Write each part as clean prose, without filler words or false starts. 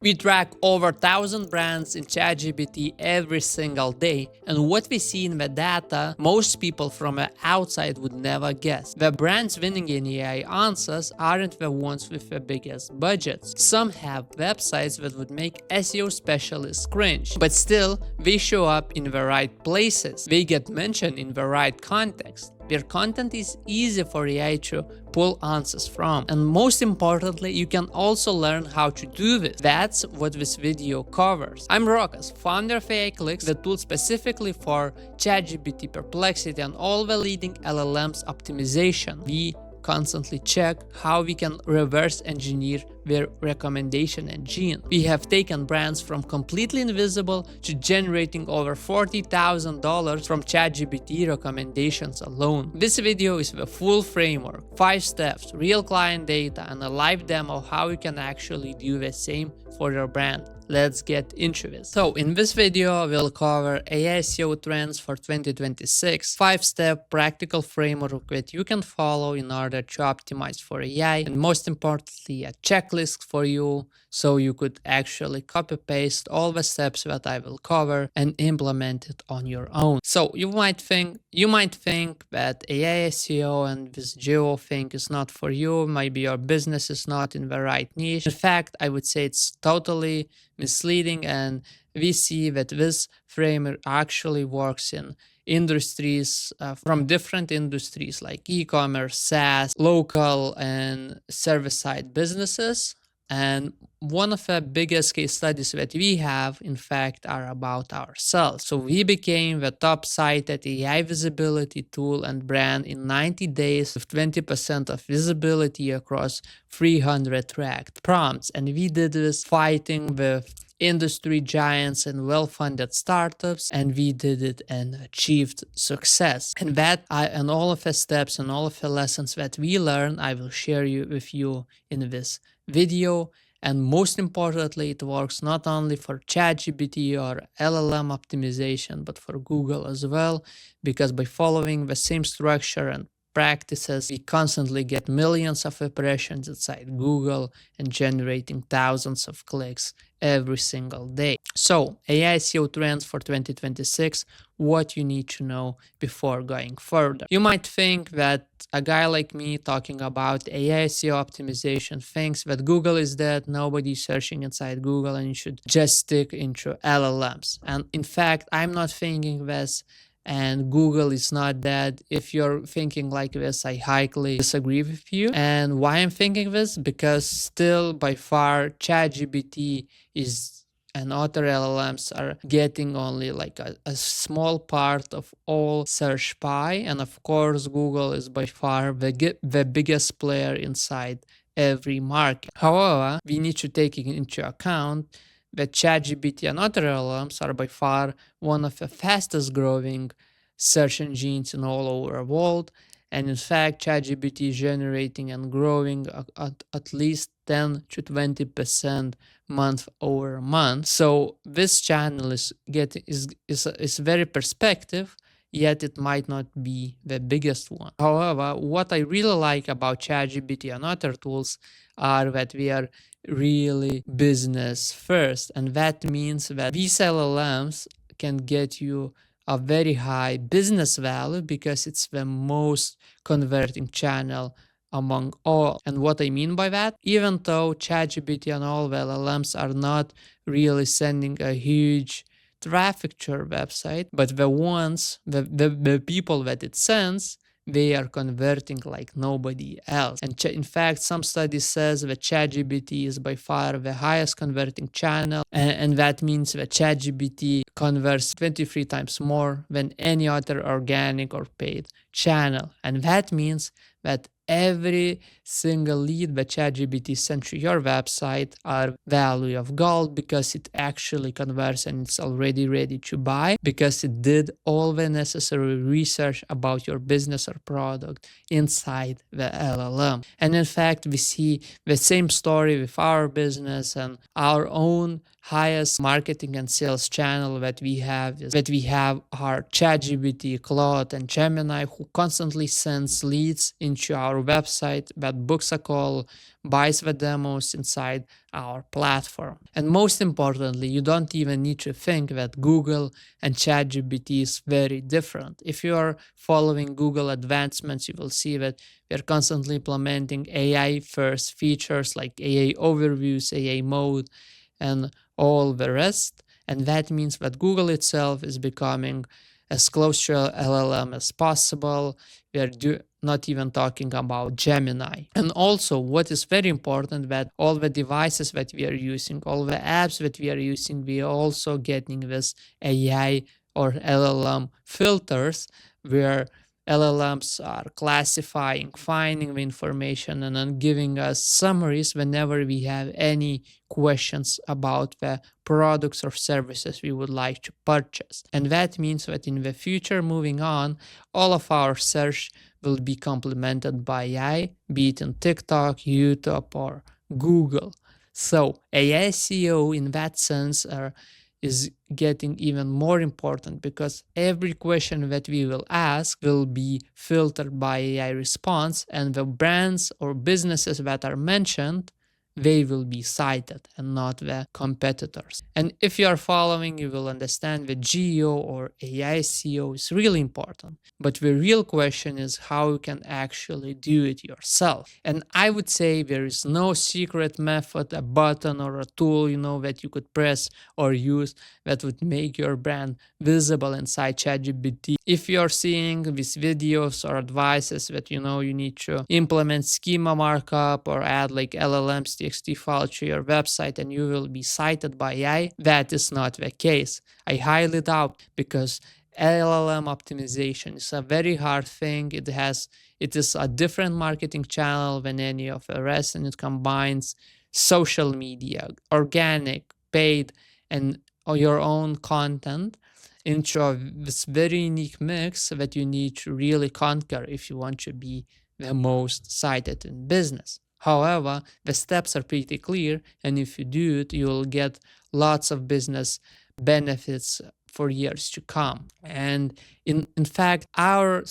We track over 1,000 brands in ChatGPT every single day, and what we see in the data, most people from the outside would never guess. The brands winning in AI answers aren't the ones with the biggest budgets. Some have websites that would make SEO specialists cringe, but still, they show up in the right places. They get mentioned in the right context. Their content is easy for AI to pull answers from. And most importantly, you can also learn how to do this. That's what this video covers. I'm Rokas, founder of AIclicks, the tool specifically for ChatGPT, Perplexity, and all the leading LLMs optimization. We constantly check how we can reverse engineer their recommendation engine. We have taken brands from completely invisible to generating over $40,000 from ChatGPT recommendations alone. This video is the full framework, 5 steps, real client data, and a live demo of how you can actually do the same for your brand. Let's get into this. So in this video, we'll cover AI SEO trends for 2026, 5-step practical framework that you can follow in order to optimize for AI, and most importantly, a checklist for you so you could actually copy paste all the steps that I will cover and implement it on your own. So you might think that AI SEO and this geo thing is not for you. Maybe your business is not in the right niche. In fact, I would say it's totally misleading, and we see that this framework actually works in industries from different industries like e-commerce, SaaS, local and service-side businesses. And one of the biggest case studies that we have, in fact, are about ourselves. So we became the top cited AI visibility tool and brand in 90 days with 20% of visibility across 300 tracked prompts. And we did this fighting with industry giants and well-funded startups, and we did it and achieved success. And and all of the steps and all of the lessons that we learned, I will share with you in this video. And most importantly, it works not only for ChatGPT or LLM optimization, but for Google as well, because by following the same structure and practices, we constantly get millions of impressions inside Google and generating thousands of clicks every single day. So, AI SEO trends for 2026, what you need to know before going further. You might think that a guy like me talking about AI SEO optimization thinks that Google is dead, nobody's searching inside Google, and you should just stick into LLMs. And in fact, I'm not thinking this, and Google is not dead. If you're thinking like this, I highly disagree with you. And why I'm thinking this? Because still by far ChatGPT and other LLMs are getting only like a small part of all search pie. And of course, Google is by far the biggest player inside every market. However, we need to take into account that ChatGPT and other LLMs are by far one of the fastest growing search engines in all over the world. And in fact, ChatGPT is generating and growing at least 10 to 20% month over month. So this channel is very perspective, yet it might not be the biggest one. However, what I really like about ChatGPT and other tools are that we are really business first, and that means that these LLMs can get you a very high business value because it's the most converting channel among all. And what I mean by that, even though ChatGPT and all the LLMs are not really sending a huge traffic to your website, but the people that it sends, they are converting like nobody else. And in fact, some studies says that ChatGPT is by far the highest converting channel, and that means that ChatGPT converts 23 times more than any other organic or paid channel. And that means that every single lead that ChatGPT sends to your website are value of gold, because it actually converts and it's already ready to buy, because it did all the necessary research about your business or product inside the LLM. And in fact, we see the same story with our business, and our own highest marketing and sales channel that we have our ChatGPT, Claude, and Gemini, who constantly sends leads into our our website that books a call, buys the demos inside our platform. And most importantly, you don't even need to think that Google and ChatGPT is very different. If you are following Google advancements, you will see that they're constantly implementing AI first features like AI overviews, AI mode, and all the rest. And that means that Google itself is becoming as close to LLM as possible. We are not even talking about Gemini. And also, what is very important, that all the devices that we are using, all the apps that we are using, we are also getting this AI or LLM filters, where LLMs are classifying, finding the information, and then giving us summaries whenever we have any questions about the products or services we would like to purchase. And that means that in the future, moving on, all of our search will be complemented by AI, be it in TikTok, YouTube, or Google. So AI SEO in that sense is getting even more important, because every question that we will ask will be filtered by AI response, and the brands or businesses that are mentioned, they will be cited and not the competitors. And if you are following, you will understand that GEO or AI SEO is really important. But the real question is how you can actually do it yourself. And I would say there is no secret method, a button or a tool, that you could press or use that would make your brand visible inside ChatGPT. If you're seeing these videos or advices that you need to implement schema markup or add like LLMs TXT file to your website and you will be cited by AI, that is not the case. I highly doubt, because LLM optimization is a very hard thing. It is a different marketing channel than any of the rest, and it combines social media, organic, paid, and your own content into this very unique mix that you need to really conquer if you want to be the most cited in business. However, the steps are pretty clear, and if you do it, you'll get lots of business benefits for years to come. And in fact, our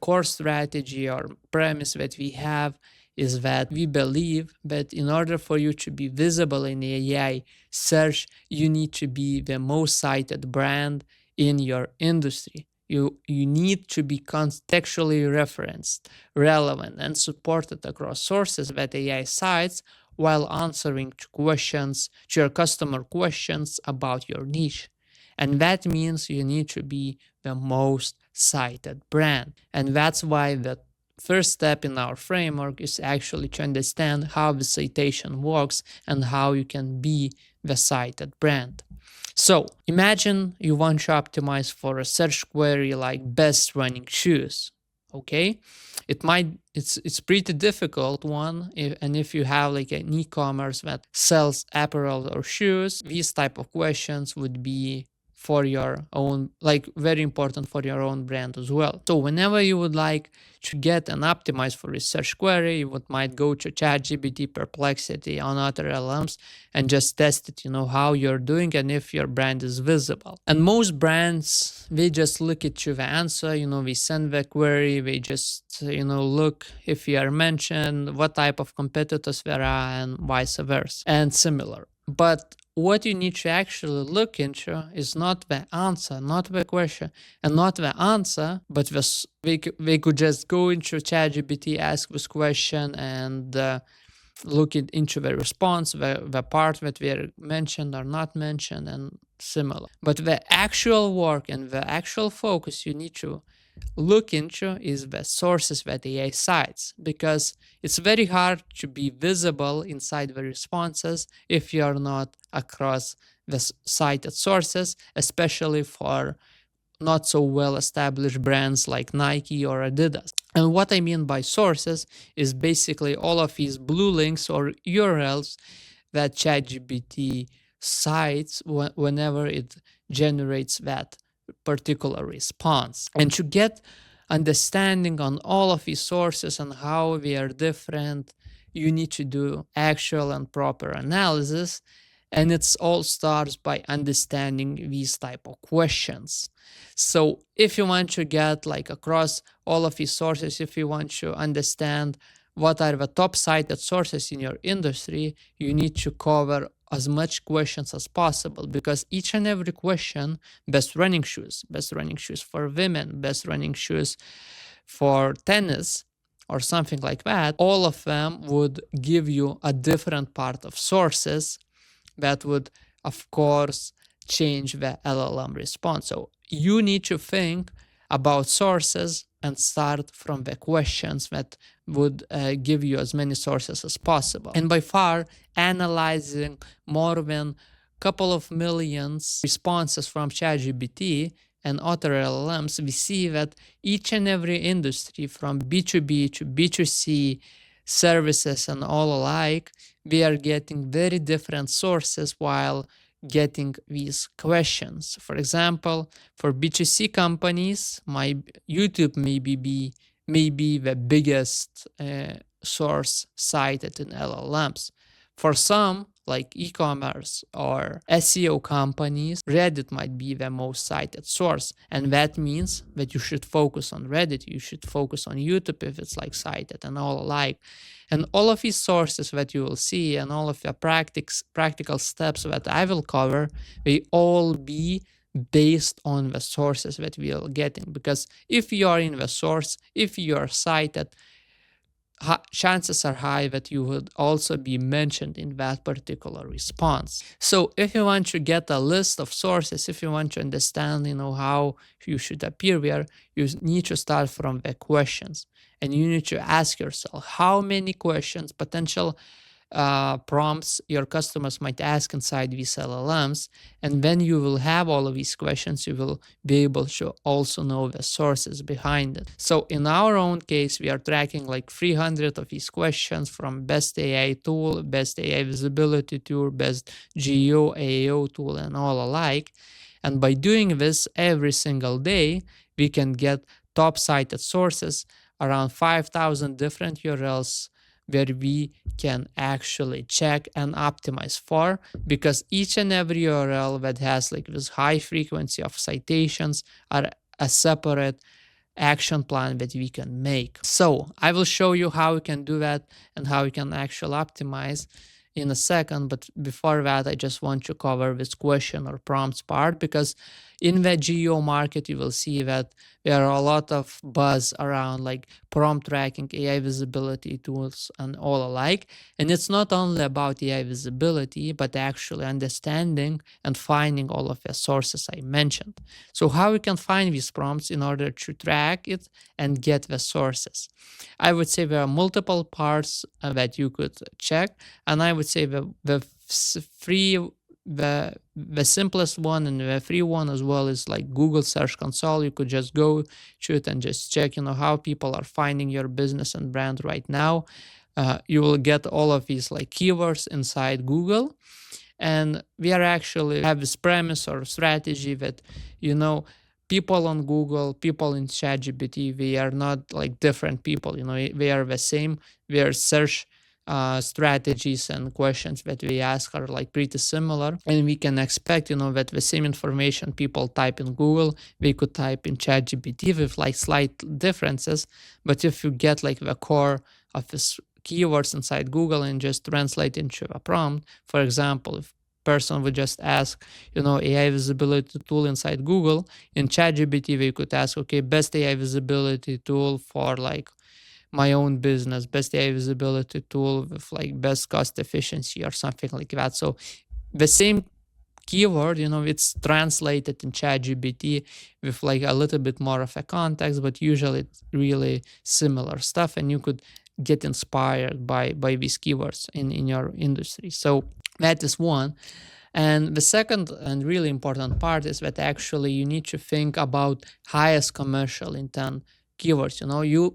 core strategy or premise that we have is that we believe that in order for you to be visible in AI search, you need to be the most cited brand in your industry. You need to be contextually referenced, relevant, and supported across sources that AI cites, while answering to your customer questions about your niche. And that means you need to be the most cited brand. And that's why the first step in our framework is actually to understand how the citation works and how you can be the cited brand. So imagine you want to optimize for a search query like best running shoes. Okay, it's pretty difficult one, and if you have like an e-commerce that sells apparel or shoes, these type of questions would be for your own, like very important for your own brand as well. So whenever you would like to get an optimized for research query, you might go to ChatGPT, Perplexity, on other LLMs and just test it, how you're doing and if your brand is visible. And most brands, they just look at the answer, we send the query, they just, look if you are mentioned, what type of competitors there are, and vice versa, and similar. But what you need to actually look into is not the answer, not the question, and not the answer, but they could just go into ChatGPT, ask this question, and look into the response, the part that were mentioned or not mentioned, and similar. But the actual work and the actual focus you need to look into is the sources that AI cites, because it's very hard to be visible inside the responses if you are not across the cited sources, especially for not so well established brands like Nike or Adidas. And what I mean by sources is basically all of these blue links or URLs that ChatGPT cites whenever it generates that particular response. And to get understanding on all of these sources and how they are different, you need to do actual and proper analysis. And it's all starts by understanding these type of questions. So if you want to get like across all of these sources, if you want to understand what are the top cited sources in your industry, you need to cover as much questions as possible, because each and every question, best running shoes for women, best running shoes for tennis, or something like that, all of them would give you a different part of sources that would, of course, change the LLM response. So you need to think about sources and start from the questions that would give you as many sources as possible. And by far, analyzing more than couple of millions responses from ChatGPT and other LLMs, we see that each and every industry, from B2B to B2C, services and all alike, we are getting very different sources while getting these questions. For example, for B2C companies, my YouTube may be the biggest source cited in LLMs. For some, like e-commerce or SEO companies, Reddit might be the most cited source. And that means that you should focus on Reddit, you should focus on YouTube if it's like cited and all alike. And all of these sources that you will see and all of the practical steps that I will cover, they all be based on the sources that we are getting. Because if you are in the source, if you are cited, chances are high that you would also be mentioned in that particular response. So if you want to get a list of sources, if you want to understand, how you should appear there, you need to start from the questions. And you need to ask yourself how many questions, potential prompts your customers might ask inside these LLMs. And when you will have all of these questions, you will be able to also know the sources behind it. So in our own case, we are tracking like 300 of these questions from best AI tool, best AI visibility tool, best GEO, AEO tool, and all alike. And by doing this every single day, we can get top cited sources, around 5,000 different URLs where we can actually check and optimize for, because each and every URL that has like this high frequency of citations are a separate action plan that we can make. So I will show you how we can do that and how we can actually optimize in a second. But before that, I just want to cover this question or prompts part, because in the GEO market, you will see that there are a lot of buzz around like prompt tracking, AI visibility tools, and all alike. And it's not only about AI visibility, but actually understanding and finding all of the sources I mentioned. So how we can find these prompts in order to track it and get the sources? I would say there are multiple parts that you could check, and I would say the simplest one and the free one as well is like Google Search Console. You could just go to it and just check, how people are finding your business and brand right now. You will get all of these like keywords inside Google. And we are actually have this premise or strategy that, people on Google, people in ChatGPT, we are not like different people, we are the same. Their search strategies and questions that we ask are like pretty similar, and we can expect that the same information people type in Google, we could type in ChatGPT with like slight differences. But if you get like the core of this keywords inside Google and just translate into a prompt, for example, if person would just ask, AI visibility tool inside Google, in ChatGPT we could ask, okay, best AI visibility tool for like my own business, best AI visibility tool with like best cost efficiency or something like that. So the same keyword, it's translated in ChatGPT with like a little bit more of a context, but usually it's really similar stuff, and you could get inspired by these keywords in your industry. So that is one. And the second and really important part is that actually you need to think about highest commercial intent keywords.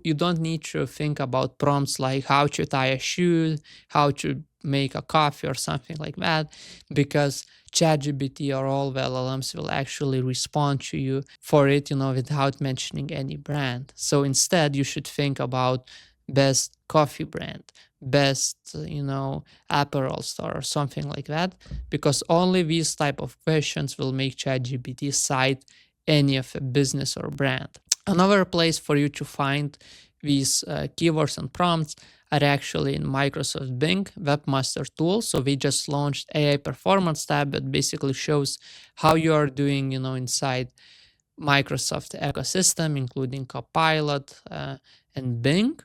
You don't need to think about prompts like how to tie a shoe, how to make a coffee or something like that, because ChatGPT or all the LLMs will actually respond to you for it, without mentioning any brand. So instead, you should think about best coffee brand, best, apparel store or something like that, because only these type of questions will make ChatGPT cite any of a business or brand. Another place for you to find these keywords and prompts are actually in Microsoft Bing Webmaster Tools. So we just launched AI Performance tab that basically shows how you are doing, inside Microsoft ecosystem, including Copilot and Bing,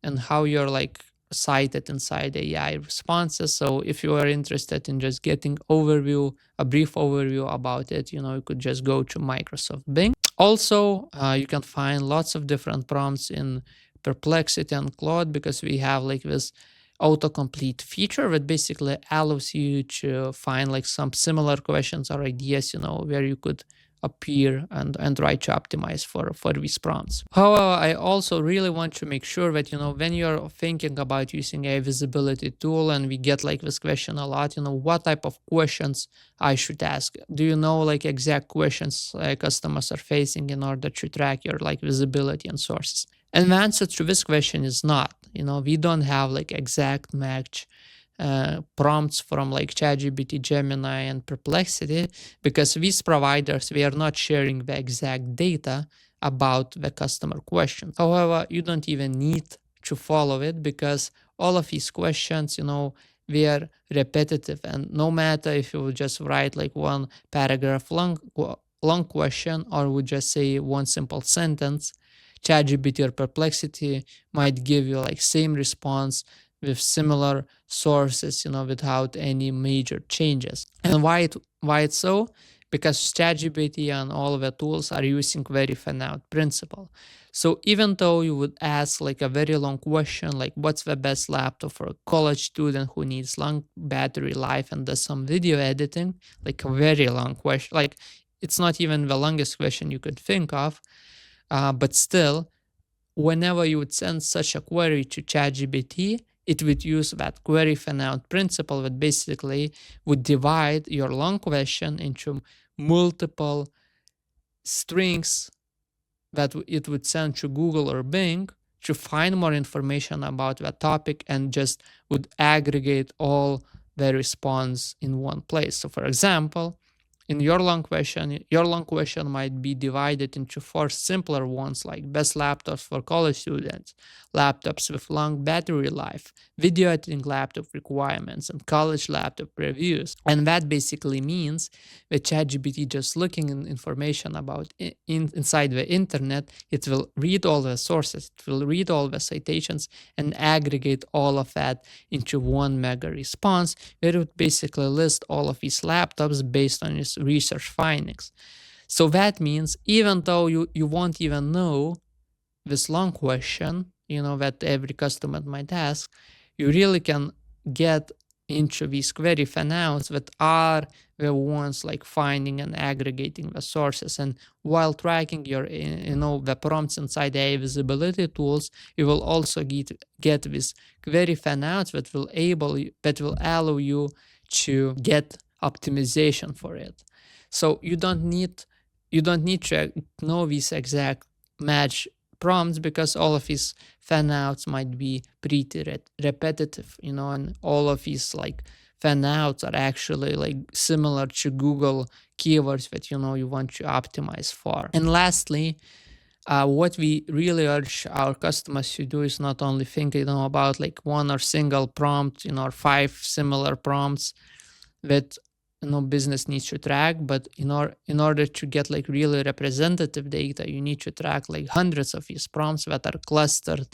and how you're like cited inside AI responses. So if you are interested in just getting a brief overview about it, you could just go to Microsoft Bing. Also, you can find lots of different prompts in Perplexity and Claude, because we have like this autocomplete feature that basically allows you to find like some similar questions or ideas, where you could appear and try to optimize for these prompts. However, I also really want to make sure that, when you're thinking about using a visibility tool, and we get like this question a lot, what type of questions I should ask. Do you know like exact questions customers are facing in order to track your like visibility and sources? And the answer to this question is not. We don't have like exact match prompts from like ChatGPT, Gemini, and Perplexity, because these providers, we are not sharing the exact data about the customer question. However, you don't even need to follow it, because all of these questions, they are repetitive, and no matter if you would just write like one paragraph long question, or would just say one simple sentence, ChatGPT or Perplexity might give you like same response with similar sources, without any major changes. And why it's so? Because ChatGPT and all of the tools are using very fan-out principle. So even though you would ask like a very long question, like what's the best laptop for a college student who needs long battery life and does some video editing, like a very long question, like it's not even the longest question you could think of, but still, whenever you would send such a query to ChatGPT, it would use that query fan-out principle that basically would divide your long question into multiple strings that it would send to Google or Bing to find more information about that topic, and just would aggregate all the response in one place. So for example, in your long question might be divided into 4 simpler ones, like best laptops for college students, laptops with long battery life, video editing laptop requirements, and college laptop reviews. And that basically means that ChatGPT, just looking in information about inside the internet, it will read all the sources, it will read all the citations, and aggregate all of that into one mega response, where it would basically list all of these laptops based on its research findings. So that means even though you won't even know this long question, that every customer might ask, you really can get into these query fan-outs that are the ones like finding and aggregating the sources. And while tracking your, the prompts inside the AI visibility tools, you will also get these query fan-outs that will allow you to get optimization for it. So you don't need to know these exact match prompts, because all of these fan-outs might be pretty repetitive, and all of these like fan-outs are actually like similar to Google keywords that you want to optimize for. And lastly, what we really urge our customers to do is not only think about like one or single prompt, or 5 similar prompts that business needs to track, but in order to get like really representative data, you need to track like hundreds of these prompts that are clustered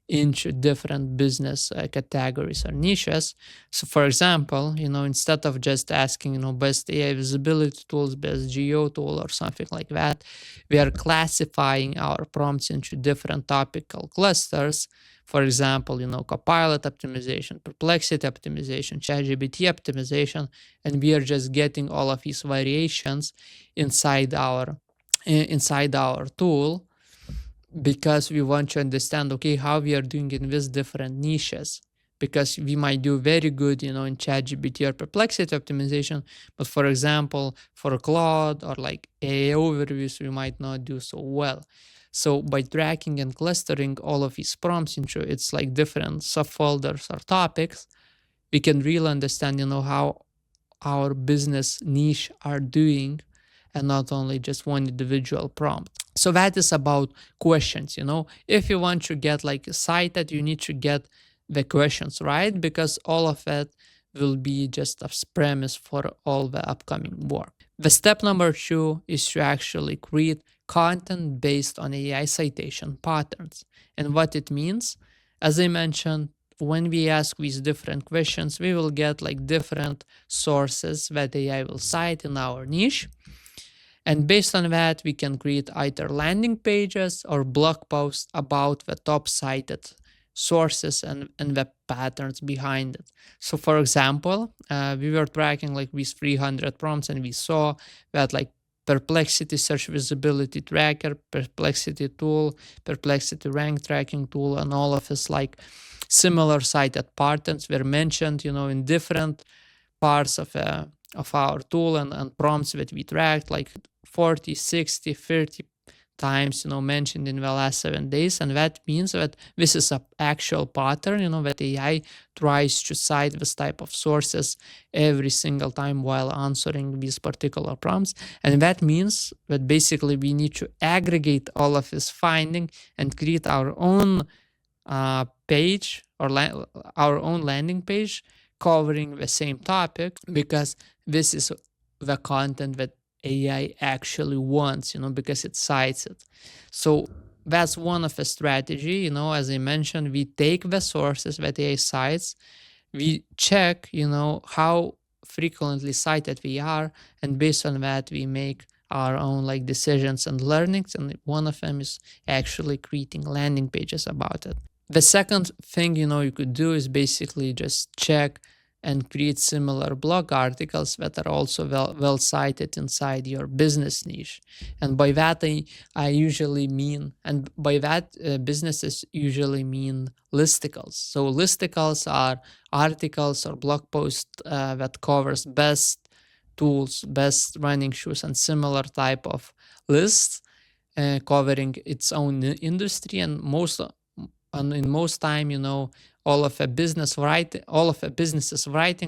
into different business categories or niches. So for example, instead of just asking, best AI visibility tools, best geo tool or something like that, we are classifying our prompts into different topical clusters. For example, Copilot optimization, Perplexity optimization, ChatGPT optimization, and we are just getting all of these variations inside our tool, because we want to understand, okay, how we are doing in these different niches. Because we might do very good, in ChatGPT or Perplexity optimization, but for example, for Claude or like AEO overviews, we might not do so well. So by tracking and clustering all of these prompts into its like different subfolders or topics, we can really understand, how our business niche are doing, and not only just one individual prompt. So that is about questions. If you want to get like cited, you need to get the questions right, because all of it will be just a premise for all the upcoming work. The step number 2 is to actually create content based on AI citation patterns. And what it means, as I mentioned, when we ask these different questions, we will get like different sources that AI will cite in our niche. And based on that, we can create either landing pages or blog posts about the top cited sources and the patterns behind it. So for example, we were tracking like these 300 prompts, and we saw that like Perplexity search visibility tracker, Perplexity tool, Perplexity rank tracking tool, and all of this like similar cited patterns were mentioned, in different parts of our tool and prompts that we tracked, like 40, 60, 30 times, mentioned in the last 7 days. And that means that this is an actual pattern, that AI tries to cite this type of sources every single time while answering these particular prompts. And that means that basically we need to aggregate all of this finding and create our own page or our own landing page covering the same topic, because this is the content that AI actually wants, because it cites it. So that's one of the strategy. As I mentioned, we take the sources that AI cites, we check, how frequently cited we are, and based on that, we make our own like decisions and learnings. And one of them is actually creating landing pages about it. The second thing, you could do is basically just check and create similar blog articles that are also well cited inside your business niche. And by that, I usually mean, and by that businesses usually mean listicles. So listicles are articles or blog posts that covers best tools, best running shoes, and similar type of lists covering its own industry. And in most time, all of a businesses writing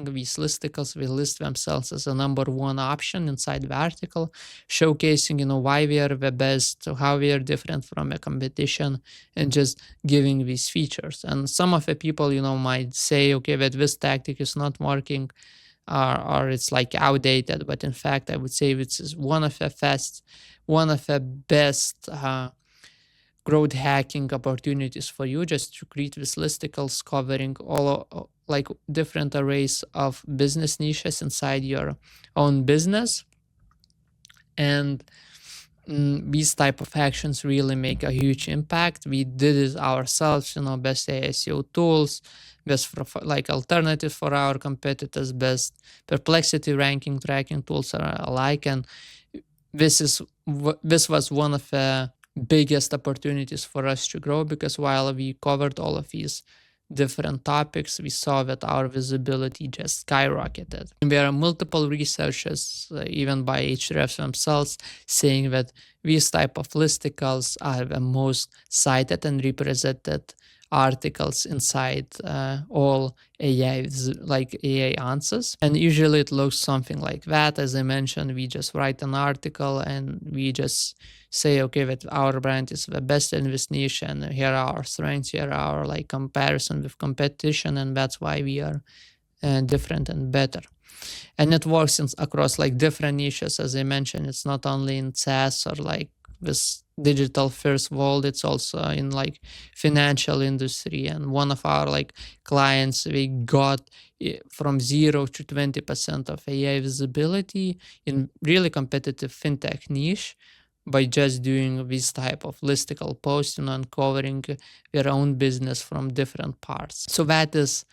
these listicles will list themselves as a number one option inside the article, showcasing, why we are the best, how we are different from a competition, and just giving these features. And some of the people, might say, okay, that this tactic is not working, or it's like outdated. But in fact, I would say this is one of the best growth hacking opportunities for you, just to create these listicles covering all like different arrays of business niches inside your own business. And these type of actions really make a huge impact. We did it ourselves, best ASEO tools, best like alternative for our competitors, best Perplexity ranking tracking tools are alike. And this was one of the biggest opportunities for us to grow, because while we covered all of these different topics, we saw that our visibility just skyrocketed. And there are multiple researchers, even by Hrefs themselves, saying that these type of listicles are the most cited and represented articles inside all AI answers. And usually it looks something like that. As I mentioned, we just write an article and we just say, okay, that our brand is the best in this niche, and here are our strengths, here are our like comparison with competition, and that's why we are different and better. And it works across like different niches. As I mentioned, it's not only in SaaS or like this digital first world, it's also in like financial industry. And one of our like clients, we got from 0 to 20% of AI visibility in really competitive fintech niche by just doing this type of listicle posts and uncovering their own business from different parts. So that is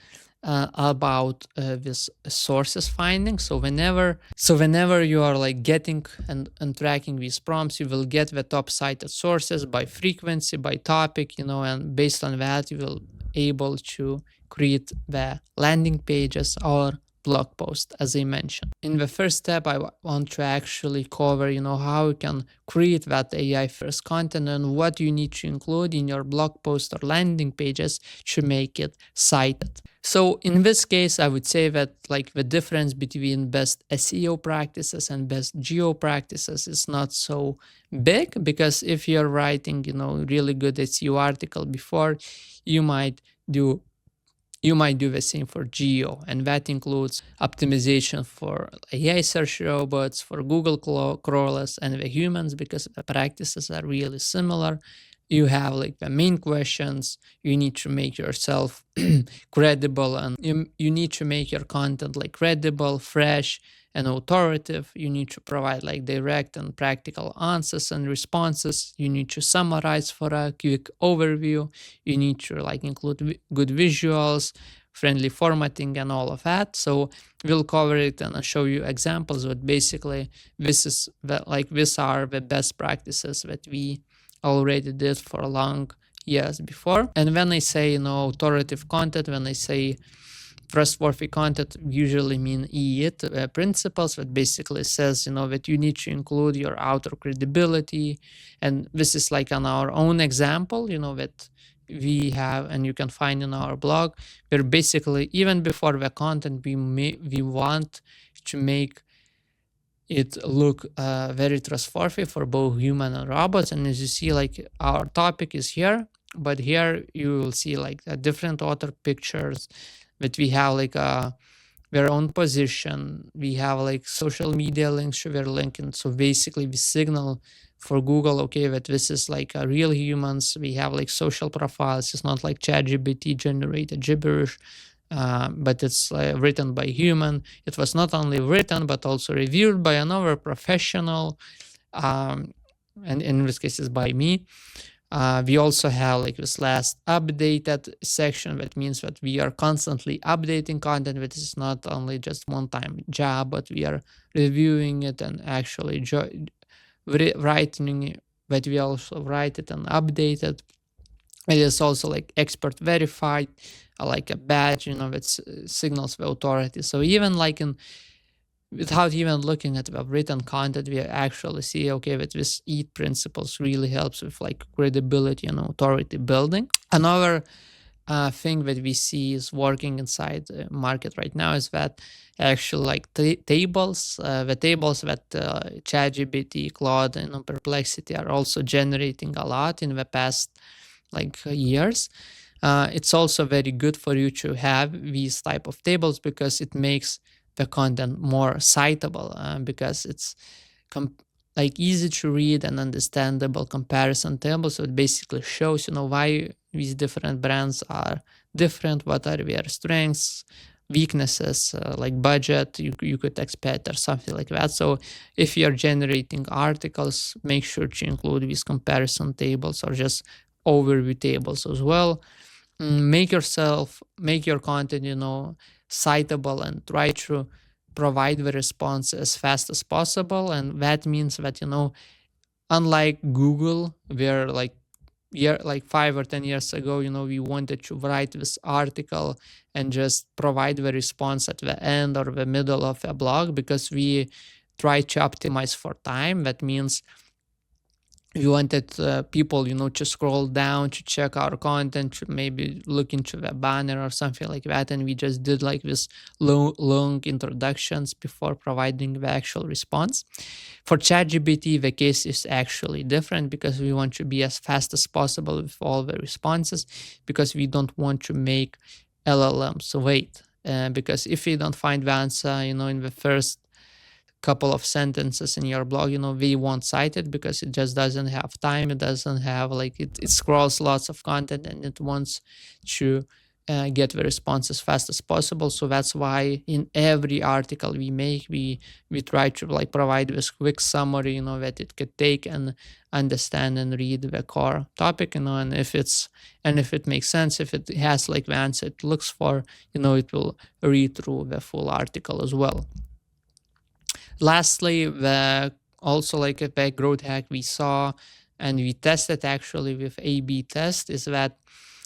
about this sources finding. So whenever you are like getting and tracking these prompts, you will get the top cited sources by frequency, by topic, and based on that you will able to create the landing pages or blog post, as I mentioned. In the first step, I want to actually cover, how you can create that AI first content and what you need to include in your blog post or landing pages to make it cited. So in this case, I would say that like the difference between best SEO practices and best geo practices is not so big, because if you're writing, really good SEO article before, you might do the same for geo, and that includes optimization for AI search robots, for Google crawlers, and the humans, because the practices are really similar. You have like the main questions, you need to make yourself credible, and you need to make your content like credible, fresh, and authoritative. You need to provide like direct and practical answers and responses. You need to summarize for a quick overview. You need to like include good visuals, friendly formatting, and all of that. So we'll cover it and I'll show you examples, but basically these are the best practices that we already did for long years before. And when I say authoritative content, when I say trustworthy content, usually mean AEO principles, that basically says that you need to include your author credibility. And this is like on our own example that we have, and you can find in our blog, where basically even before the content we want to make it look very trustworthy for both human and robots. And as you see, like our topic is here, but here you will see like different author pictures, that we have like their own position. We have like social media links to their linking. So basically we signal for Google, okay, that this is like a real humans. We have like social profiles. It's not like ChatGPT generated gibberish, but it's written by human. It was not only written, but also reviewed by another professional. And in this case, it's by me. We also have like this last updated section. That means that we are constantly updating content. That is not only just one-time job, but we are reviewing it and actually writing that we also write it and update it. It is also like expert verified, like a badge, that signals the authority. So even like without even looking at the written content, we actually see, okay, that this EAT principles really helps with like credibility and authority building. Another thing that we see is working inside the market right now is that actually like tables, the tables that ChatGPT, Claude, and Perplexity are also generating a lot in the past like years. It's also very good for you to have these type of tables, because it makes the content more citable, because it's like easy to read and understandable comparison table. So it basically shows why these different brands are different, what are their strengths, weaknesses, like budget you could expect or something like that. So if you're generating articles, make sure to include these comparison tables or just overview tables as well. Make your content citable, and try to provide the response as fast as possible. And that means that unlike Google, where like 5 or 10 years ago, we wanted to write this article and just provide the response at the end or the middle of a blog, because we try to optimize for time. That means we wanted people, to scroll down to check our content, to maybe look into the banner or something like that. And we just did like this long introductions before providing the actual response. For ChatGPT, the case is actually different, because we want to be as fast as possible with all the responses, because we don't want to make LLMs wait. Because if you don't find the answer, in the first couple of sentences in your blog, we won't cite it, because it just doesn't have time. It doesn't have like it scrolls lots of content, and it wants to get the response as fast as possible. So that's why in every article we make, we try to like provide this quick summary, that it could take and understand and read the core topic, and if it makes sense, if it has like the answer it looks for, it will read through the full article as well. Lastly, also like a big growth hack we saw, and we tested actually with A/B test, is that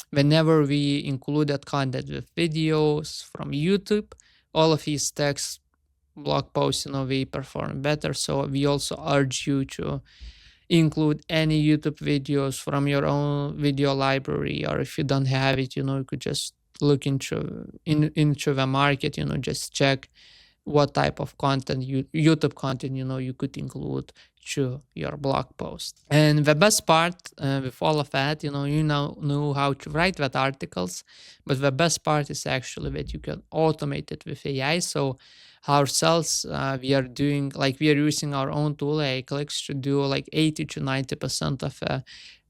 whenever we included content with videos from YouTube, all of these text blog posts, they perform better. So we also urge you to include any YouTube videos from your own video library, or if you don't have it, you could just look into the market, just check what type of content, YouTube content, you could include to your blog post. And the best part with all of that, you now know how to write that articles, but the best part is actually that you can automate it with AI. So ourselves, we are using our own tool, AIclicks, to do like 80 to 90% of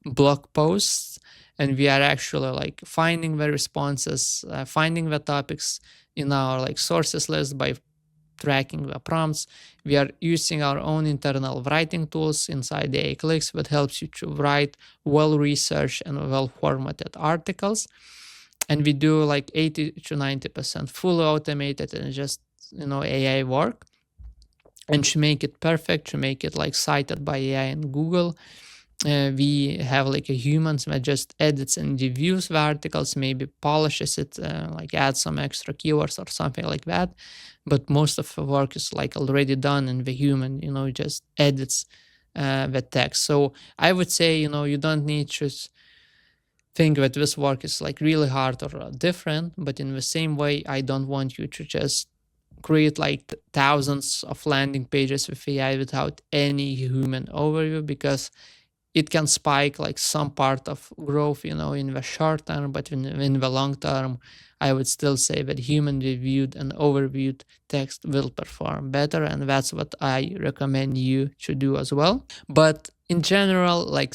blog posts, and we are actually like finding the responses, finding the topics in our like sources list by tracking the prompts. We are using our own internal writing tools inside the AIclicks that helps you to write well-researched and well-formatted articles. And we do like 80 to 90% fully automated and just, AI work. And to make it perfect, to make it like cited by AI and Google, we have like a humans that just edits and reviews the articles, maybe polishes it, like adds some extra keywords or something like that. But most of the work is like already done, and the human, just edits the text. So I would say, you don't need to think that this work is like really hard or different, but in the same way, I don't want you to just create like thousands of landing pages with AI without any human overview, because it can spike like some part of growth, in the short term, but in the long term, I would still say that human reviewed and overviewed text will perform better, and that's what I recommend you to do as well. But in general, like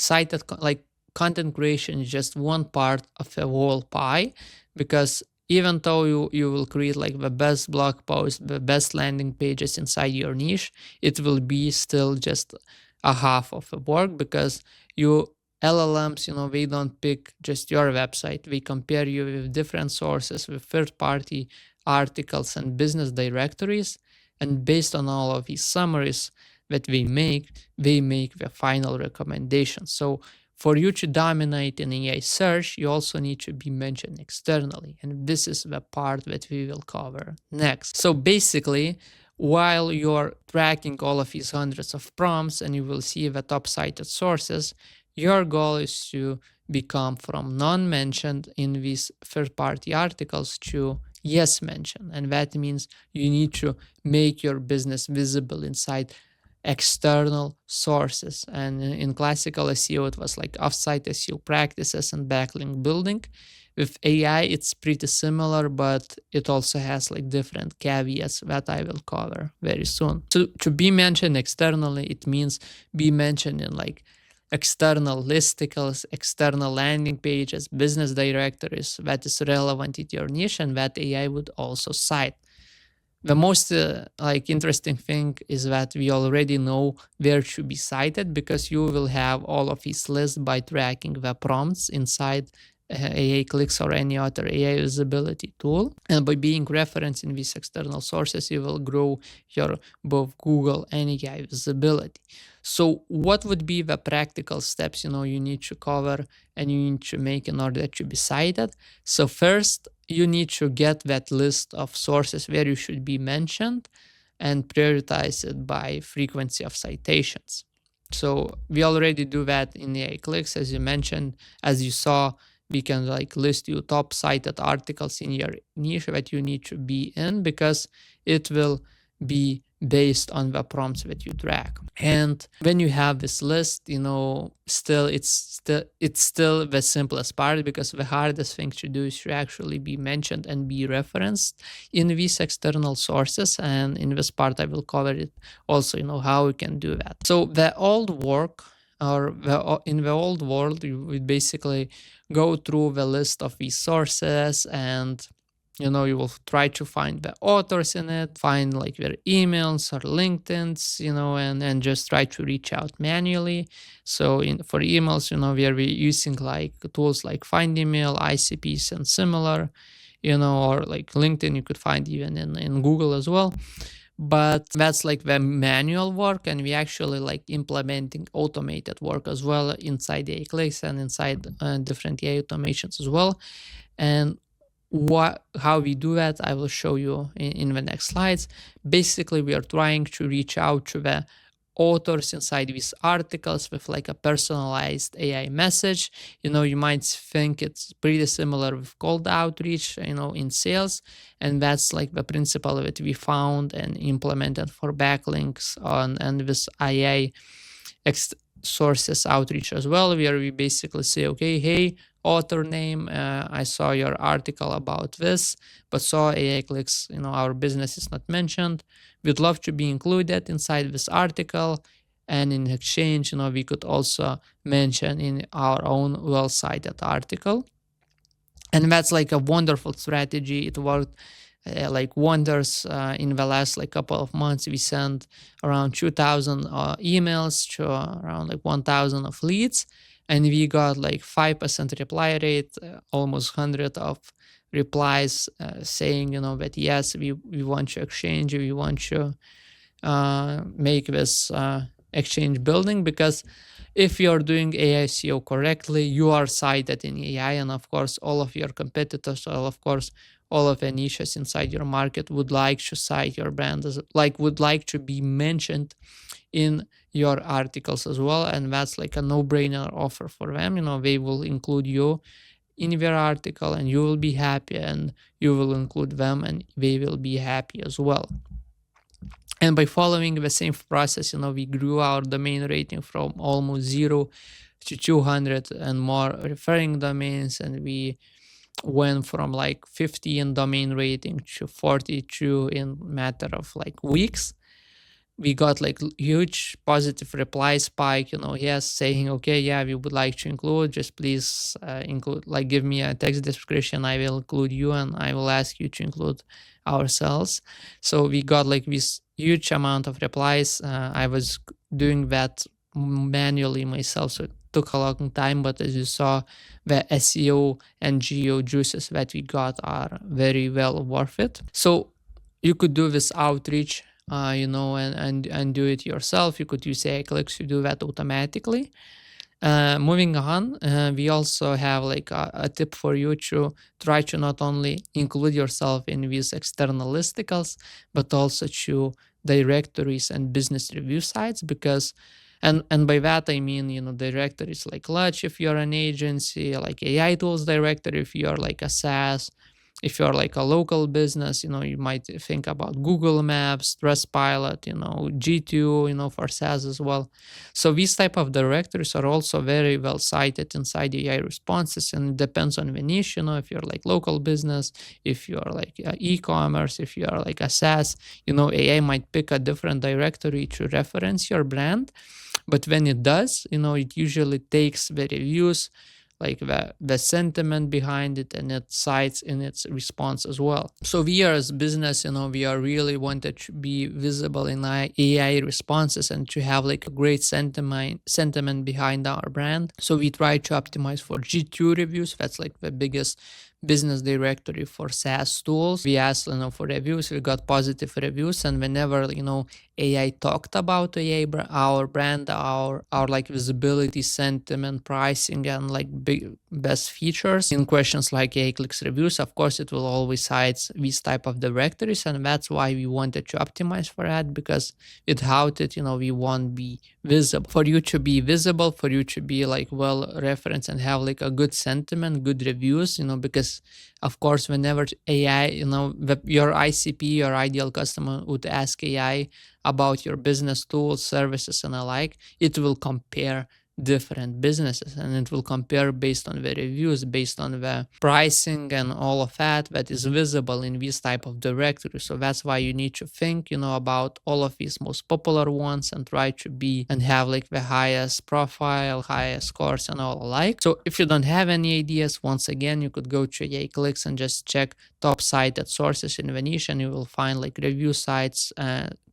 content creation is just one part of a whole pie, because even though you will create like the best blog post, the best landing pages inside your niche, it will be still just a half of the work, because you LLMs, they don't pick just your website. They compare you with different sources, with third-party articles and business directories, and based on all of these summaries that they make the final recommendation. So for you to dominate in AI search, you also need to be mentioned externally, and this is the part that we will cover next. So basically, while you're tracking all of these hundreds of prompts and you will see the top cited sources, your goal is to become from non-mentioned in these third-party articles to yes mentioned. And that means you need to make your business visible inside external sources. And in classical SEO, it was like off-site SEO practices and backlink building. With AI, it's pretty similar, but it also has like different caveats that I will cover very soon. So to be mentioned externally, it means be mentioned in like external listicles, external landing pages, business directories that is relevant to your niche and that AI would also cite. The most interesting thing is that we already know where to be cited, because you will have all of these lists by tracking the prompts inside AIclicks or any other AI visibility tool. And by being referenced in these external sources, you will grow your both Google and AI visibility. So what would be the practical steps you need to cover and you need to make in order to be cited? So first, you need to get that list of sources where you should be mentioned and prioritize it by frequency of citations. So we already do that in the AIclicks, as you mentioned. As you saw, we can like list you top cited articles in your niche that you need to be in, because it will be based on the prompts that you track. And when you have this list, it's still the simplest part, because the hardest thing to do is to actually be mentioned and be referenced in these external sources. And in this part, I will cover it also, how we can do that. So the old work, or in the old world, you would basically go through the list of these sources, and you will try to find the authors in it, find like their emails or LinkedIn's, and just try to reach out manually. So for emails, we are using like tools like Find Email, ICPs, and similar, or like LinkedIn, you could find even in Google as well. But that's like the manual work, and we actually like implementing automated work as well inside the AIclicks and inside different AI automations as well. And how we do that, I will show you in the next slides. Basically, we are trying to reach out to the authors inside these articles with like a personalized AI message. You might think it's pretty similar with cold outreach, in sales. And that's like the principle that we found and implemented for backlinks and this AI sources outreach as well, where we basically say, okay, hey, author name, I saw your article about this, but saw AIclicks, our business is not mentioned. We'd love to be included inside this article. And in exchange, we could also mention in our own well-cited article. And that's like a wonderful strategy. It worked like wonders in the last like couple of months. We sent around 2,000 emails to around like 1,000 of leads, and we got like 5% reply rate, almost 100 of replies saying that yes, we want to exchange, we want to make this exchange building, because if you're doing AI SEO correctly, you are cited in AI, and of course all of your competitors, of course all of the niches inside your market would like to cite your brand, would like to be mentioned in your articles as well. And that's like a no-brainer offer for them. They will include you in their article and you will be happy, and you will include them and they will be happy as well. And by following the same process, we grew our domain rating from almost 0 to 200 and more referring domains, and we went from like 50 in domain rating to 42 in matter of like weeks. We got like huge positive reply spike, yes, saying, okay, yeah, we would like to include, just please include, like give me a text description, I will include you and I will ask you to include ourselves. So we got like this huge amount of replies. I was doing that manually myself, so it took a long time, but as you saw, the SEO and geo juices that we got are very well worth it. So you could do this outreach and do it yourself. You could use AIclicks to do that automatically. Moving on, we also have like a tip for you to try to not only include yourself in these external listicles, but also to directories and business review sites, because and by that I mean directories like Lodge if you're an agency, like AI tools directory if you're like a SaaS. If you're like a local business, you might think about Google Maps, Trustpilot, G2, for SaaS as well. So these type of directories are also very well cited inside AI responses, and it depends on the niche. If you're like local business, if you're like e-commerce, if you're like a SaaS, AI might pick a different directory to reference your brand. But when it does, it usually takes the reviews, like the sentiment behind it, and it cites in its response as well. So we are as business, we are really wanted to be visible in AI responses and to have like a great sentiment behind our brand. So we try to optimize for G2 reviews. That's like the biggest business directory for SaaS tools. We asked for reviews, we got positive reviews, and whenever AI talked about our brand, our like visibility, sentiment, pricing, and like best features in questions like AIclicks reviews, of course it will always cite these type of directories, and that's why we wanted to optimize for that, because without it we won't be visible. For you to be visible, for you to be like well referenced and have like a good sentiment, good reviews, because of course whenever AI, your ICP, your ideal customer, would ask AI about your business tools, services, and alike, it will compare different businesses, and it will compare based on the reviews, based on the pricing and all of that is visible in this type of directory. So that's why you need to think about all of these most popular ones and try to be and have like the highest profile, highest scores, and all alike. So if you don't have any ideas, once again you could go to AIclicks and just check top cited sources in the niche, and you will find like review sites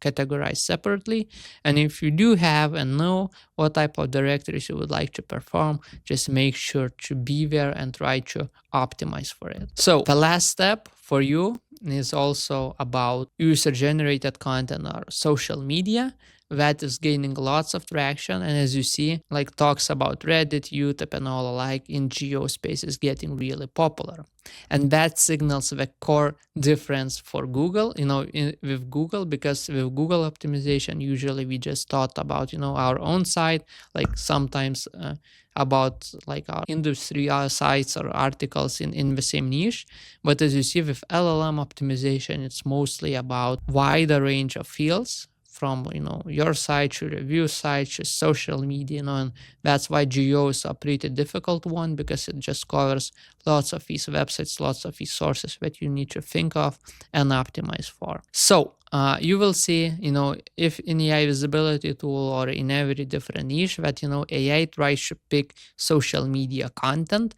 categorized separately. And if you do have and know what type of directories you would like to perform, just make sure to be there and try to optimize for it. So the last step for you is also about user generated content or social media. that is gaining lots of traction, and as you see, like talks about Reddit, YouTube, and all alike in geo space is getting really popular. And that signals the core difference for Google, with Google, because with Google optimization, usually we just thought about, our own site, like sometimes about like our industry sites or articles in the same niche. But as you see with LLM optimization, it's mostly about wider range of fields, from your site to review site to social media, and that's why geo is a pretty difficult one, because it just covers lots of these websites, lots of these sources that you need to think of and optimize for. So you will see, if in AI visibility tool or in every different niche, that AI tries to pick social media content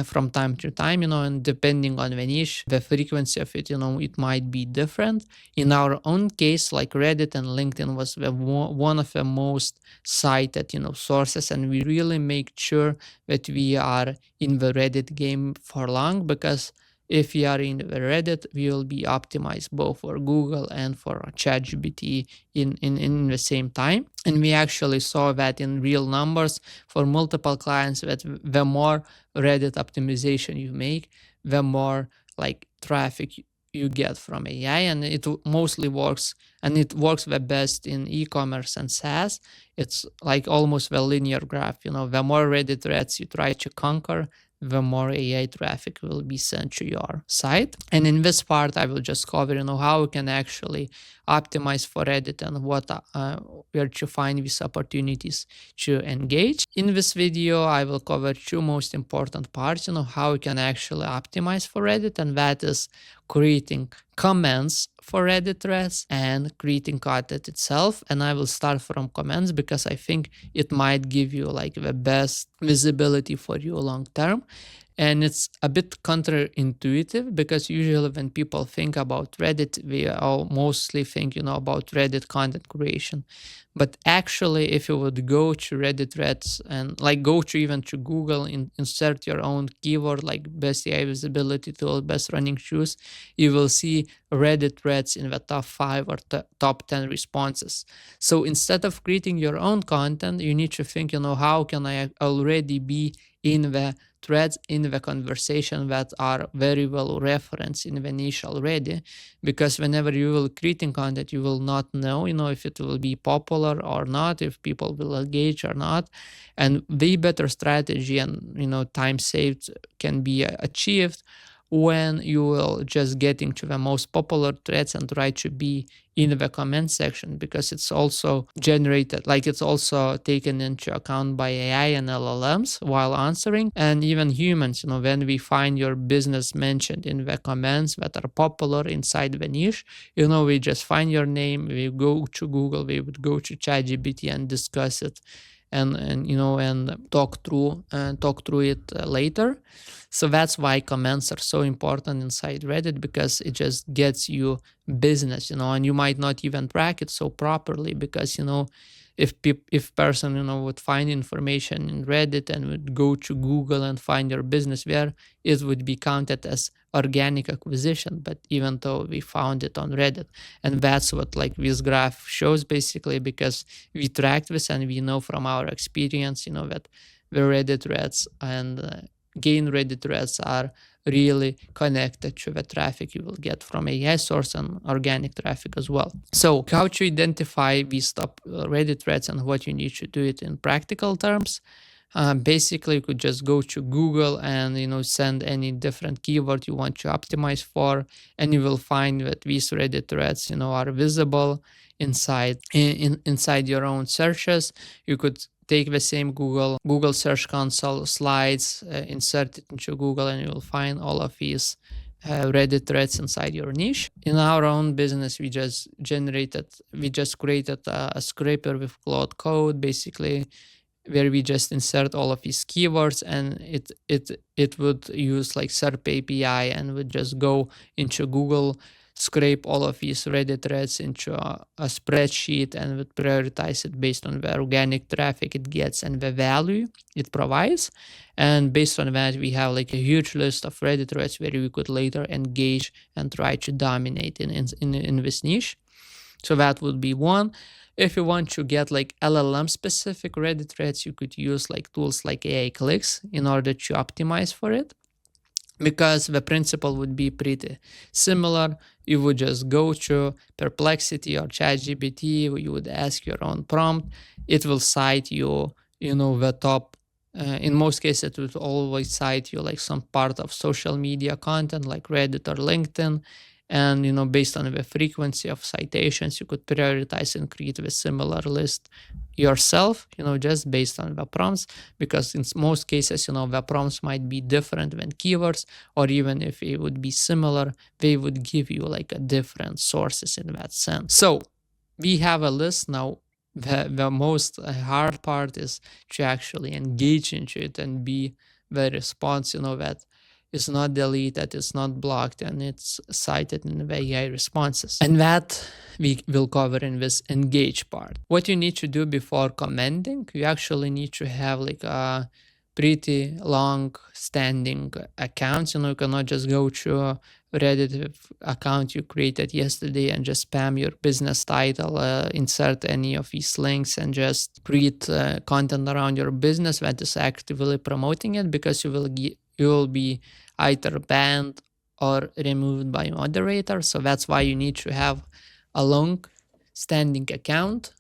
from time to time, and depending on the niche, the frequency of it, it might be different. In our own case, like Reddit and LinkedIn was one of the most cited, sources, and we really make sure that we are in the Reddit game for long, because if we are in the Reddit, we will be optimized both for Google and for ChatGPT in the same time. And we actually saw that in real numbers for multiple clients, that the more Reddit optimization you make, the more like traffic you get from AI. And it mostly works, and it works the best in e-commerce and SaaS. It's like almost the linear graph, the more Reddit threads you try to conquer, the more AI traffic will be sent to your site. And in this part, I will just cover, how we can actually optimize for Reddit and where to find these opportunities to engage. In this video, I will cover two most important parts, how we can actually optimize for Reddit, and that is creating comments for Reddit threads and creating content itself. And I will start from comments, because I think it might give you like the best visibility for you long term. And it's a bit counterintuitive, because usually when people think about Reddit, we all mostly think, about Reddit content creation. But actually, if you would go to Reddit threads and like go to even to Google, insert your own keyword like best AI visibility tool, best running shoes, you will see Reddit threads in the top 5 or top 10 responses. So instead of creating your own content, you need to think, how can I already be in the threads, in the conversation that are very well referenced in the niche already, because whenever you will creating content, you will not know, if it will be popular or not, if people will engage or not. And the better strategy and, time saved can be achieved when you will just get into the most popular threads and try to be in the comment section, because it's also generated, like it's also taken into account by AI and LLMs while answering, and even humans, when we find your business mentioned in the comments that are popular inside the niche, we just find your name, we go to Google, we would go to ChatGPT and discuss it and talk through it later. So that's why comments are so important inside Reddit, because it just gets you business, and you might not even track it so properly, because if person would find information in Reddit and would go to Google and find your business there, it would be counted as organic acquisition, but even though we found it on Reddit. And that's what like this graph shows basically, because we tracked this and we know from our experience, that the Reddit threads and gain Reddit threads are really connected to the traffic you will get from AI source and organic traffic as well. So how to identify these top Reddit threads and what you need to do it in practical terms. Basically, you could just go to Google and send any different keyword you want to optimize for, and you will find that these Reddit threads are visible inside your own searches. You could take the same Google Search Console slides, insert it into Google, and you will find all of these Reddit threads inside your niche. In our own business, we just created a scraper with Claude Code, basically, where we just insert all of these keywords, and it would use like SERP API and would just go into Google, scrape all of these Reddit threads into a spreadsheet, and would prioritize it based on the organic traffic it gets and the value it provides. And based on that, we have like a huge list of Reddit threads where we could later engage and try to dominate in this niche. So that would be one. If you want to get like LLM specific Reddit threads, you could use like tools like AIclicks in order to optimize for it, because the principle would be pretty similar. You would just go to Perplexity or ChatGPT, you would ask your own prompt, it will cite you, the top. In most cases, it would always cite you like some part of social media content like Reddit or LinkedIn. And based on the frequency of citations, you could prioritize and create a similar list yourself, just based on the prompts, because in most cases, the prompts might be different than keywords, or even if it would be similar, they would give you like a different sources in that sense. So we have a list now. The most hard part is to actually engage into it and be the response, that is not deleted, it's not blocked, and it's cited in the AI responses. And that we will cover in this engage part. What you need to do before commenting, you actually need to have like a pretty long standing accounts. You cannot just go to a Reddit account you created yesterday and just spam your business title, insert any of these links, and just create content around your business that is actively promoting it, because you will be either banned or removed by moderator. So that's why you need to have a long standing account.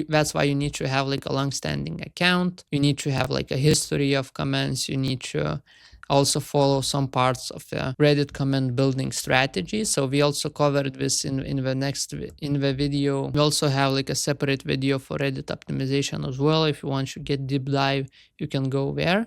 That's why you need to have like a long standing account. You need to have like a history of comments. You need to also follow some parts of the Reddit comment building strategy. So we also covered this in the video. We also have like a separate video for Reddit optimization as well. If you want to get deep dive, you can go there.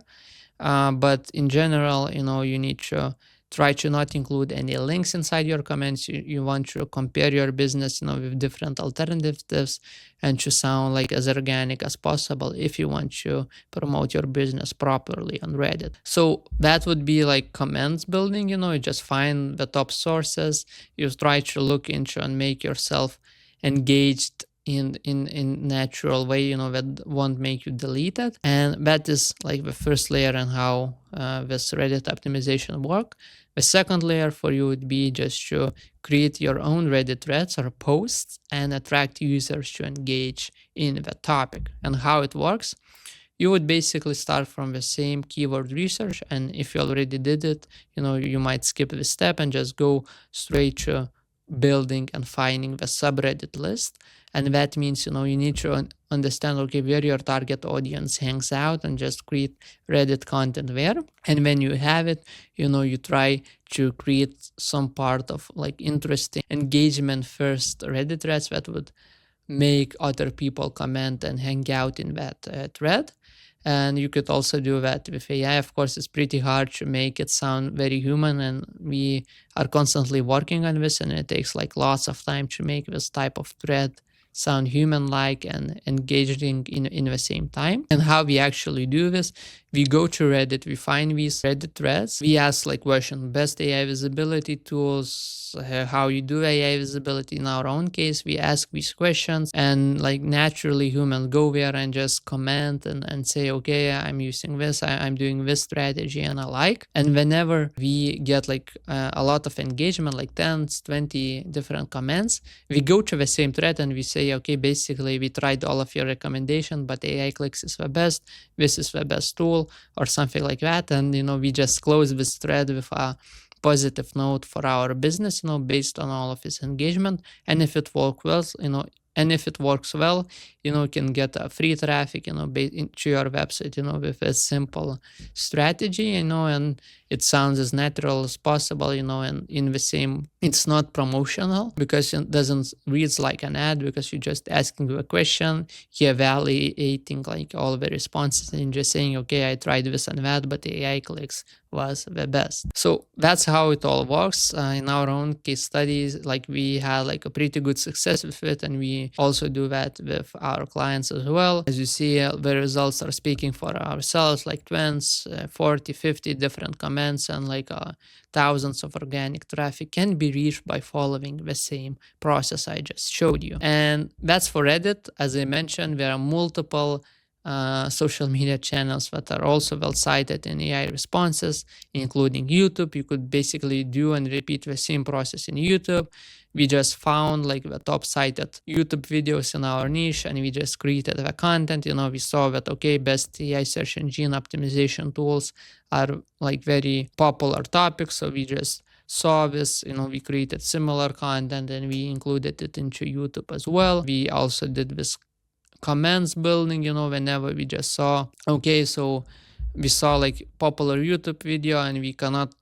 But in general, you need to try to not include any links inside your comments. You want to compare your business, with different alternatives, and to sound like as organic as possible if you want to promote your business properly on Reddit. So that would be like comments building. You just find the top sources. You try to look into and make yourself engaged in natural way, that won't make you delete it. And that is like the first layer on how this Reddit optimization work. The second layer for you would be just to create your own Reddit threads or posts and attract users to engage in the topic. And how it works, you would basically start from the same keyword research. And if you already did it, you might skip this step and just go straight to building and finding the subreddit list. And that means, you need to understand, okay, where your target audience hangs out, and just create Reddit content there. And when you have it, you try to create some part of like interesting engagement first Reddit threads that would make other people comment and hang out in that thread. And you could also do that with AI. Of course, it's pretty hard to make it sound very human, and we are constantly working on this, and it takes like lots of time to make this type of thread sound human-like and engaging in the same time. And how we actually do this, we go to Reddit, we find these Reddit threads, we ask like question, best AI visibility tools, how you do AI visibility. In our own case, we ask these questions, and like naturally humans go there and just comment and say, okay, I'm using this, I'm doing this strategy and I like. And whenever we get like a lot of engagement, like 10, 20 different comments, we go to the same thread and we say, okay, basically we tried all of your recommendations, but AIclicks is the best, this is the best tool, or something like that. And we just close this thread with a positive note for our business, based on all of this engagement. And if it works well, you can get a free traffic, to your website, with a simple strategy, and it sounds as natural as possible, and in the same, it's not promotional because it doesn't read like an ad, because you're just asking a question, you're evaluating like all the responses and just saying, okay, I tried this and that, but the AIclicks was the best. So that's how it all works. In our own case studies, like we had like a pretty good success with it, and we also do that with our clients as well. As you see, the results are speaking for ourselves, like 20, 40, 50 different comments, and like thousands of organic traffic can be reached by following the same process I just showed you. And that's for Reddit. As I mentioned, there are multiple social media channels that are also well cited in AI responses, including YouTube. You could basically do and repeat the same process in YouTube. We just found like the top cited YouTube videos in our niche, and we just created the content. We saw that, okay, best AI search engine optimization tools are like very popular topics. So we just saw this, we created similar content and we included it into YouTube as well. We also did this comments building, whenever we just saw, okay, so we saw like popular YouTube video and we cannot,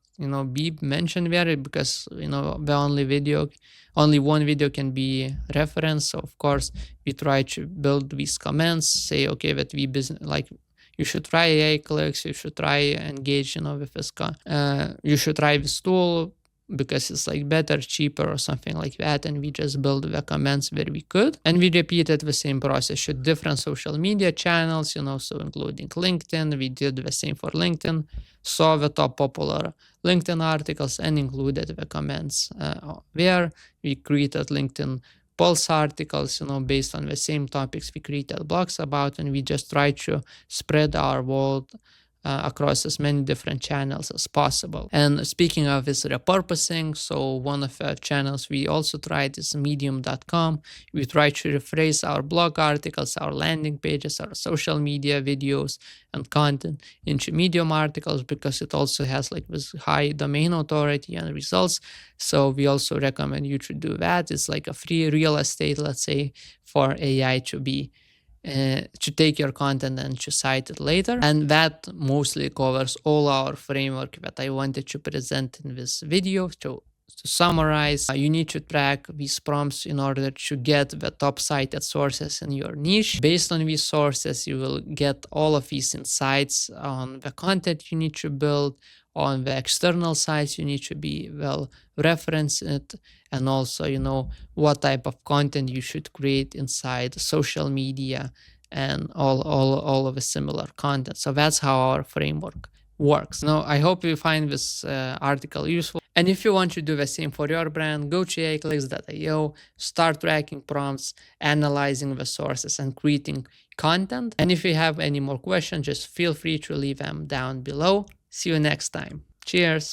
be mentioned there because, the only one video can be referenced. So of course we try to build these comments, say, okay, that we business, like, you should try AIclicks, you should try engage, with this, you should try this tool because it's like better, cheaper, or something like that. And we just build the comments where we could. And we repeated the same process with different social media channels, so including LinkedIn. We did the same for LinkedIn, saw the top popular LinkedIn articles and included the comments there. We created LinkedIn Pulse articles, based on the same topics we created blogs about, and we just try to spread our word across as many different channels as possible. And speaking of this repurposing, so one of the channels we also tried is medium.com. We try to rephrase our blog articles, our landing pages, our social media videos and content into Medium articles because it also has like this high domain authority and results. So we also recommend you to do that. It's like a free real estate, let's say, for AI to take your content and to cite it later. And that mostly covers all our framework that I wanted to present in this video. To summarize, you need to track these prompts in order to get the top cited sources in your niche. Based on these sources, you will get all of these insights on the content you need to build, on the external sites you need to be well reference it, and also what type of content you should create inside social media and all of the similar content. So that's how our framework works. Now, I hope you find this article useful. And if you want to do the same for your brand, go to AIclicks.io, start tracking prompts, analyzing the sources, and creating content. And if you have any more questions, just feel free to leave them down below. See you next time. Cheers.